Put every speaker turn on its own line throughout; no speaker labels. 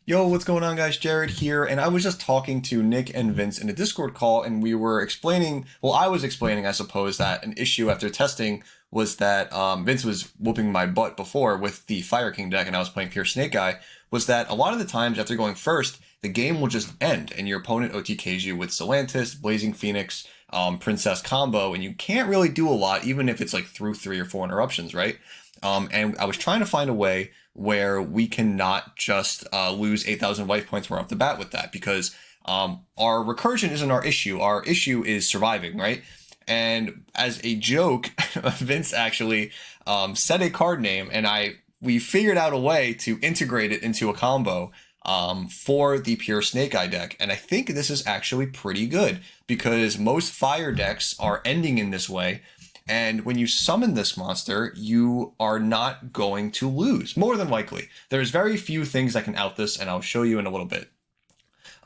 Yo, what's going on, guys? Jared here, and I was just talking to Nick and Vince in a Discord call, and we were explaining, well, I was explaining, I suppose, that an issue after testing was that Vince was whooping my butt before with the Fire King deck, and I was playing Pure Snake Eye, was that a lot of the times after going first, the game will just end, and your opponent OTKs you with Zelantis, Blazing Phoenix, Princess combo, and you can't really do a lot, even if it's like through 3 or 4 interruptions, right? And I was trying to find a way where we cannot just lose 8,000 life points right off the bat with that, because our recursion isn't our issue. Our issue is surviving, right? And as a joke, Vince actually set a card name, and we figured out a way to integrate it into a combo for the Pure Snake Eye deck. And I think this is actually pretty good because most fire decks are ending in this way. And when you summon this monster, you are not going to lose, more than likely. There's very few things that can out this, and I'll show you in a little bit.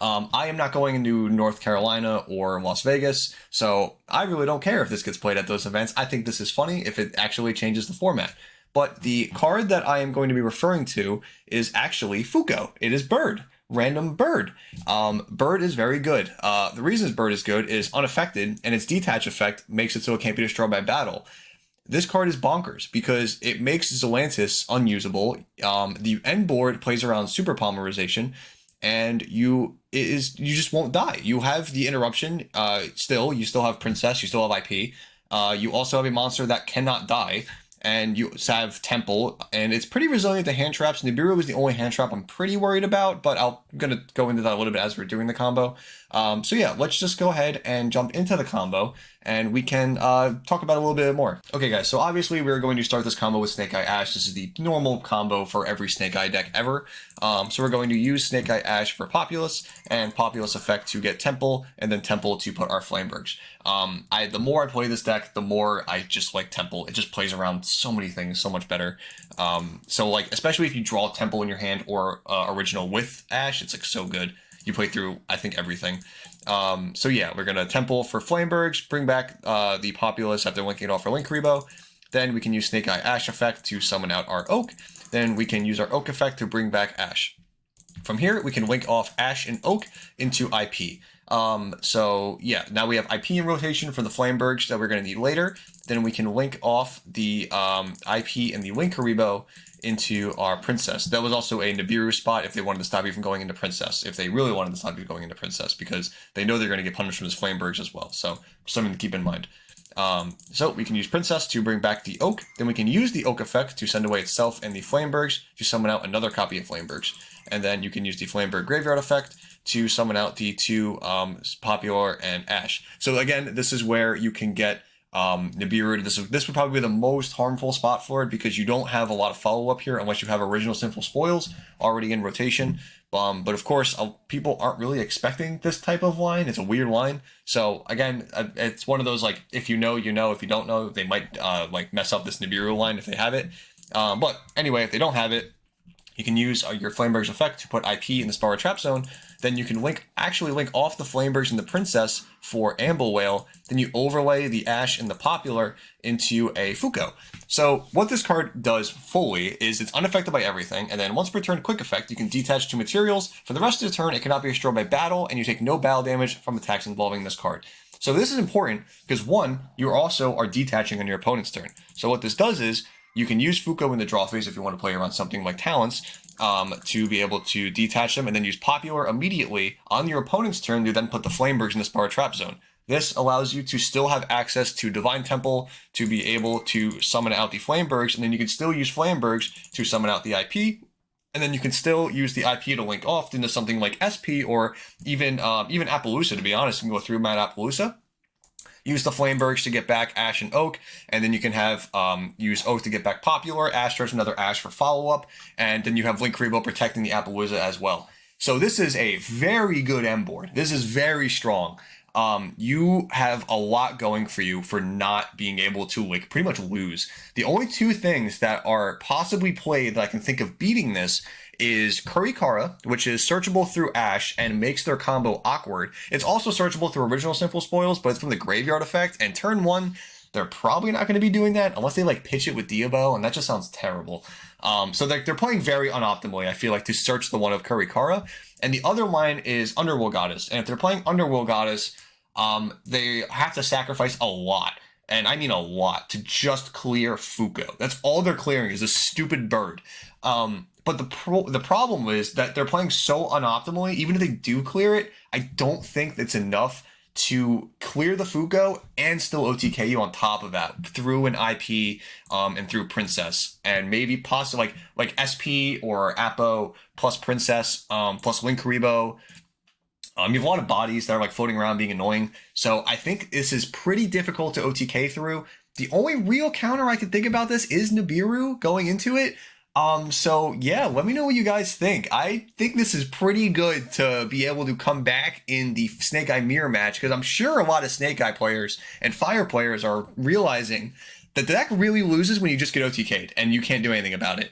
I am not going into North Carolina or Las Vegas, so I really don't care if this gets played at those events. I think this is funny if it actually changes the format. But the card that I am going to be referring to is actually Fuko. It is Bird. Random Bird. Bird is very good. The reason Bird is good is unaffected, and its detach effect makes it so it can't be destroyed by battle. This card is bonkers because it makes Zelantis unusable. The end board plays around super polymerization, and you just won't die. You have the interruption. You still have Princess. You still have IP. You also have a monster that cannot die. And you have Temple, and it's pretty resilient to hand traps. Nibiru is the only hand trap I'm pretty worried about, but I'm going to go into that a little bit as we're doing the combo. So yeah, let's just go ahead and jump into the combo, and we can talk about it a little bit more. Okay, guys, so obviously we're going to start this combo with Snake Eye Ash. This is the normal combo for every Snake Eye deck ever. So we're going to use Snake Eye Ash for Populous, and Populous effect to get Temple, and then Temple to put our Flamebergs. The more I play this deck, the more I just like Temple. It just plays around so many things so much better. So like, especially if you draw Temple in your hand or Original with Ash, it's like so good. You play through, I think, everything. So yeah, we're gonna Temple for Flamebergs, bring back the Populous after linking it off for Linkuriboh. Then we can use Snake Eye Ash effect to summon out our Oak. Then we can use our Oak effect to bring back Ash. From here, we can link off Ash and Oak into IP. So yeah, now we have IP in rotation for the Flamebergs that we're going to need later. Then we can link off the IP and the Linkuriboh into our Princess. That was also a Nibiru spot if they wanted to stop you from going into Princess, if they really wanted to stop you going into Princess, because they know they're going to get punished from his Flamebergs as well. So something to keep in mind. So we can use Princess to bring back the Oak. Then we can use the Oak effect to send away itself and the Flamebergs to summon out another copy of Flamebergs. And then you can use the Flameberg Graveyard effect to summon out the two Popular and Ash. So again, this is where you can get Nibiru. This would probably be the most harmful spot for it because you don't have a lot of follow-up here unless you have original Sinful Spoils already in rotation. But of course, people aren't really expecting this type of line. It's a weird line. So again, it's one of those, like, if you know, you know. If you don't know, they might like mess up this Nibiru line if they have it. But anyway, if they don't have it, you can use your Flameberg's effect to put IP in the Spara Trap Zone. Then you can actually link off the Flamebergs and the Princess for Amble Whale. Then you overlay the Ash and the Popular into a Fuko. So what this card does fully is it's unaffected by everything, and then once per turn quick effect, you can detach 2 materials. For the rest of the turn, it cannot be destroyed by battle, and you take no battle damage from attacks involving this card. So this is important because, one, you also are detaching on your opponent's turn. So what this does is you can use Fuko in the draw phase if you want to play around something like Talents, to be able to detach them, and then use Popular immediately on your opponent's turn to then put the Flamebergs in the Spara Trap Zone. This allows you to still have access to Divine Temple to be able to summon out the Flamebergs, and then you can still use Flamebergs to summon out the IP, and then you can still use the IP to link off into something like SP or even Appaloosa, to be honest. You can go through Mad Appaloosa. Use the Flamebergs to get back Ash and Oak, and then you can have use Oak to get back Popular, Ash starts another Ash for follow-up, and then you have Linkuriboh protecting the Appaloosa as well. So this is a very good M board. This is very strong. You have a lot going for you for not being able to, like, pretty much lose. The only 2 things that are possibly played that I can think of beating this is Kurikara, which is searchable through Ash and makes their combo awkward. It's also searchable through original Sinful Spoils, but it's from the Graveyard effect, and turn 1, They're probably not going to be doing that unless they like pitch it with Diabo, and that just sounds terrible. So they're playing very unoptimally, I feel like, to search the one of Kurikara. And the other line is Underworld Goddess. And if they're playing Underworld Goddess, they have to sacrifice a lot, and I mean a lot, to just clear Fuko. That's all they're clearing is a stupid bird. But the problem is that they're playing so unoptimally. Even if they do clear it, I don't think that's enough to clear the Fuko and still OTK you on top of that through an IP and through Princess, and maybe possibly like SP or Apo plus Princess plus Linkuriboh. You have a lot of bodies that are like floating around being annoying. So I think this is pretty difficult to OTK through. The only real counter I can think about this is Nibiru going into it. So yeah, let me know what you guys think. I think this is pretty good to be able to come back in the Snake Eye Mirror match, because I'm sure a lot of Snake Eye players and Fire players are realizing that the deck really loses when you just get OTK'd and you can't do anything about it.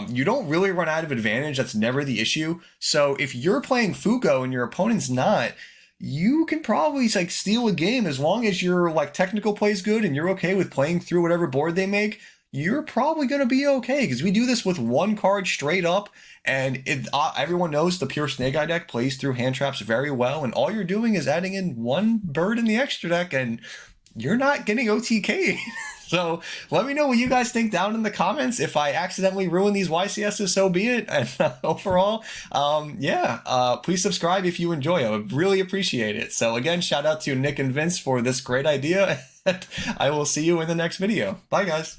You don't really run out of advantage. That's never the issue. So if you're playing Fuko and your opponent's not, you can probably like steal a game as long as your like technical play's good and you're okay with playing through whatever board they make. You're probably going to be okay, because we do this with one card straight up, and everyone knows the pure Snake Eye deck plays through hand traps very well, and all you're doing is adding in one bird in the extra deck, and you're not getting OTK. So let me know what you guys think down in the comments. If I accidentally ruin these YCSs, so be it. And overall, please subscribe if you enjoy. I would really appreciate it. So again, shout out to Nick and Vince for this great idea. I will see you in the next video. Bye, guys.